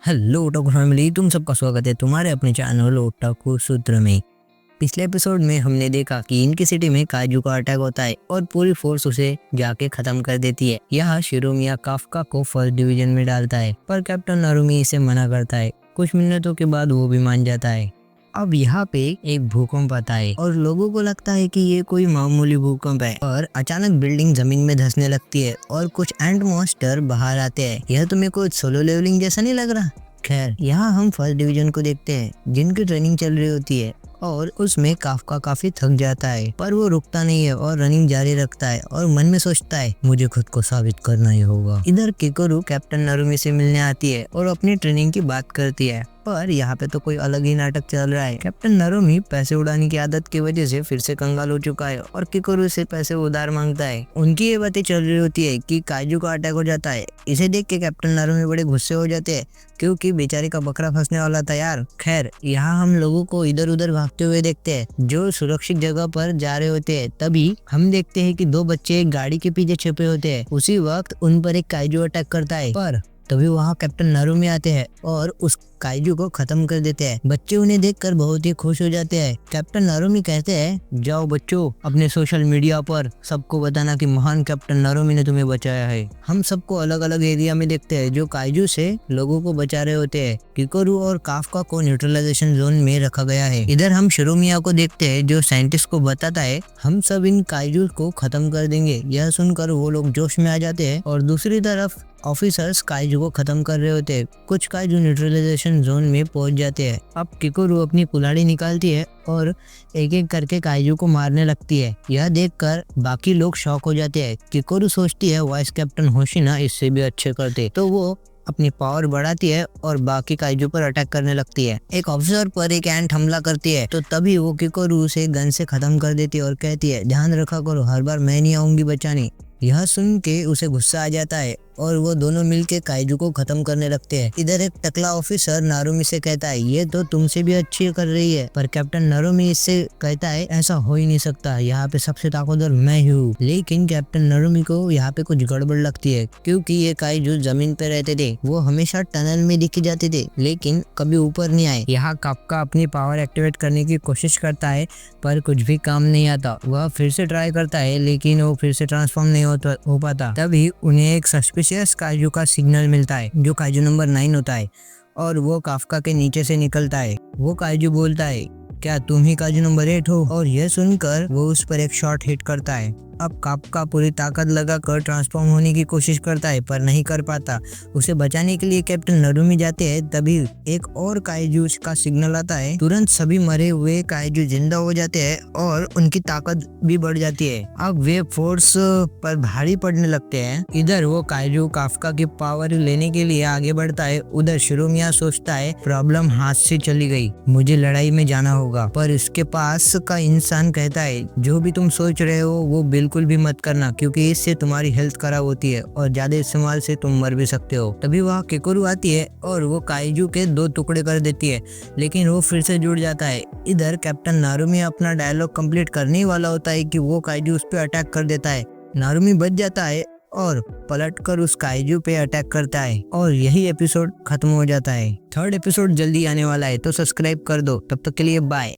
Hello otaku family, तुम सबका स्वागत है तुम्हारे अपने चैनल ओटाकू सूत्र में। पिछले एपिसोड में हमने देखा कि इनकी सिटी में काजू का अटैक होता है और पूरी फोर्स उसे जाके खत्म कर देती है। यहाँ शिरोमिया काफका को फर्स्ट डिवीजन में डालता है, पर कैप्टन नारुमी इसे मना करता है। कुछ मिनटों के बाद वो भी मान जाता है। अब यहाँ पे एक भूकंप आता है और लोगों को लगता है कि ये कोई मामूली भूकंप है, और अचानक बिल्डिंग जमीन में धंसने लगती है और कुछ एंड मॉन्स्टर बाहर आते हैं। यह तुम्हें कुछ सोलो लेवलिंग जैसा नहीं लग रहा? खैर, यहाँ हम फर्स्ट डिवीजन को देखते हैं जिनकी ट्रेनिंग चल रही होती है और उसमें काफका काफी थक जाता है, पर वो रुकता नहीं है और रनिंग जारी रखता है और मन में सोचता है मुझे खुद को साबित करना ही होगा। इधर किकोरू कैप्टन नारुमी से मिलने आती है और अपनी ट्रेनिंग की बात करती है, पर यहाँ पे तो कोई अलग ही नाटक चल रहा है। कैप्टन नारुमी पैसे उड़ाने की आदत की वजह से फिर से कंगाल हो चुका है और किकोरू से पैसे उधार मांगता है। उनकी ये बातें चल रही होती है कि काजू का अटैक हो जाता है। इसे देख के कैप्टन नारुमी बड़े गुस्से हो जाते हैं क्योंकि बेचारे का बकरा फंसने वाला था यार। खैर, यहाँ हम लोगों को इधर उधर भागते हुए देखते हैं जो सुरक्षित जगह पर जा रहे होते हैं। तभी हम देखते हैं कि दो बच्चे एक गाड़ी के पीछे छिपे होते हैं। उसी वक्त उन पर एक काजू अटैक करता है, पर तभी वहाँ कैप्टन नारुमी आते हैं और उस काइजू को खत्म कर देते हैं। बच्चे उन्हें देखकर बहुत ही खुश हो जाते हैं। कैप्टन नारुमी कहते हैं, जाओ बच्चों, अपने सोशल मीडिया पर सबको बताना कि महान कैप्टन नारुमी ने तुम्हें बचाया है। हम सबको अलग अलग एरिया में देखते हैं जो काइजू से लोगों को बचा रहे होते हैं। किकोरू और काफका को न्यूट्रलाइजेशन जोन में रखा गया है। इधर हम शिरोमिया को देखते हैं जो साइंटिस्ट को बताता है हम सब इन काइजू को खत्म कर देंगे। यह सुनकर वो लोग जोश में आ जाते हैं और दूसरी तरफ ऑफिसर्स काइजू को खत्म कर रहे होते हैं। कुछ काइजू न्यूट्रलाइजेशन जोन में पहुंच जाते हैं। अब किकोरू अपनी कुल्हाड़ी निकालती है और एक एक करके काइजू को मारने लगती है। यह देखकर बाकी लोग शॉक हो जाते हैं। किकोरू सोचती है वाइस कैप्टन होशिना इससे भी अच्छे करते, तो वो अपनी पावर बढ़ाती है और बाकी काइजू पर अटैक करने लगती है। एक ऑफिसर पर एक एंट हमला करती है, तो तभी वो किकोरू उसे गन से खत्म कर देती है और कहती है ध्यान रखा करो, हर बार मैं नहीं आऊंगी बचाने। यह सुन के उसे गुस्सा आ जाता है और वो दोनों मिलके काइजू को खत्म करने लगते हैं। इधर एक टकला ऑफिसर नारुमी से कहता है ये तो तुमसे भी अच्छी कर रही है, पर कैप्टन नारुमी इससे कहता है ऐसा हो ही नहीं सकता, यहाँ पे सबसे ताकतवर मैं ही हूँ। लेकिन कैप्टन नारुमी को यहाँ पे कुछ गड़बड़ लगती है क्योंकि ये काइजू जमीन पे रहते थे, वो हमेशा टनल में दिखे जाते थे लेकिन कभी ऊपर नहीं आए। यहाँ काफका अपनी पावर एक्टिवेट करने की कोशिश करता है पर कुछ भी काम नहीं आता। वह फिर से ट्राई करता है लेकिन वो फिर से ट्रांसफॉर्म नहीं हो पाता। तभी उन्हें एक सस्पिशियस काजू का सिग्नल मिलता है जो काजू नंबर 9 होता है और वो काफका के नीचे से निकलता है। वो काजू बोलता है क्या तुम ही काजू नंबर 8 हो? और यह सुनकर वो उस पर एक शॉट हिट करता है। अब काफका पूरी ताकत लगाकर ट्रांसफॉर्म होने की कोशिश करता है पर नहीं कर पाता। उसे बचाने के लिए कैप्टन नारुमी जाते हैं। तभी एक और काइजू का सिग्नल आता है। तुरंत सभी मरे हुए काइजू जिंदा हो जाते हैं और उनकी ताकत भी बढ़ जाती है। अब वे फोर्स पर भारी पड़ने लगते हैं। इधर वो काइजू काफका की पावर लेने के लिए आगे बढ़ता है। उधर शिरोमिया सोचता है प्रॉब्लम हाथ से चली गई, मुझे लड़ाई में जाना होगा, पर इसके पास का इंसान कहता है जो भी तुम सोच रहे हो वो बिल्कुल भी मत करना क्योंकि इससे तुम्हारी हेल्थ खराब होती है और ज्यादा इस्तेमाल से तुम मर भी सकते हो। तभी वहाँ किकोरू आती है और वो काइजू के 2 टुकड़े कर देती है लेकिन वो फिर से जुड़ जाता है। इधर कैप्टन नारुमी अपना डायलॉग कंप्लीट करने ही वाला होता है कि वो काइजू उस पर अटैक कर देता है। नारुमी बच जाता है और पलटकर उस काइजू पे अटैक करता है और यही एपिसोड खत्म हो जाता है। थर्ड एपिसोड जल्दी आने वाला है तो सब्सक्राइब कर दो। तब तक के लिए बाय।